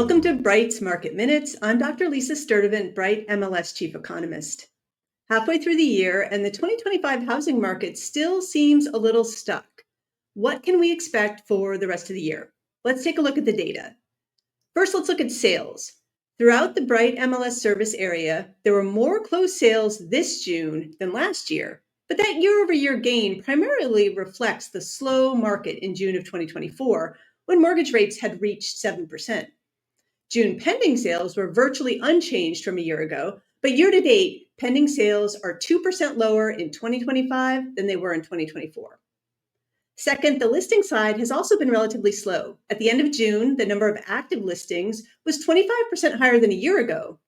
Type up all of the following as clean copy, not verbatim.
Welcome to Bright's Market Minutes. I'm Dr. Lisa Sturdivant, Bright MLS Chief Economist. Halfway through the year, and the 2025 housing market still seems a little stuck. What can we expect for the rest of the year? Let's take a look at the data. First, let's look at sales. Throughout the Bright MLS service area, there were more closed sales this June than last year, but that year-over-year gain primarily reflects the slow market in June of 2024, when mortgage rates had reached 7%. June pending sales were virtually unchanged from a year ago, but year-to-date, pending sales are 2% lower in 2025 than they were in 2024. Second, the listing side has also been relatively slow. At the end of June, the number of active listings was 25% higher than a year ago.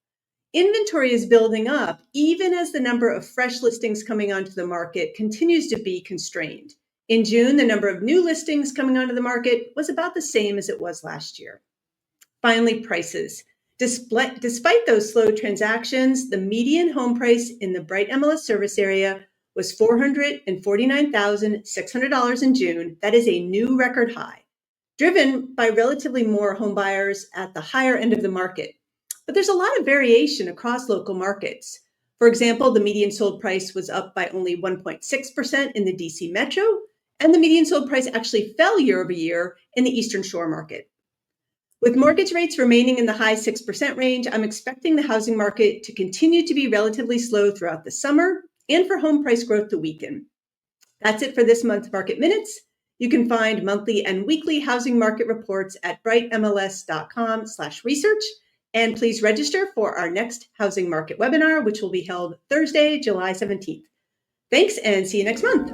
Inventory is building up, even as the number of fresh listings coming onto the market continues to be constrained. In June, the number of new listings coming onto the market was about the same as it was last year. Finally, prices. Despite those slow transactions, the median home price in the Bright MLS service area was $449,600 in June. That is a new record high, driven by relatively more home buyers at the higher end of the market. But there's a lot of variation across local markets. For example, the median sold price was up by only 1.6% in the DC Metro, and the median sold price actually fell year over year in the Eastern Shore market. With mortgage rates remaining in the high 6% range, I'm expecting the housing market to continue to be relatively slow throughout the summer and for home price growth to weaken. That's it for this month's Market Minutes. You can find monthly and weekly housing market reports at brightmls.com/research. And please register for our next housing market webinar, which will be held Thursday, July 17th. Thanks, and see you next month.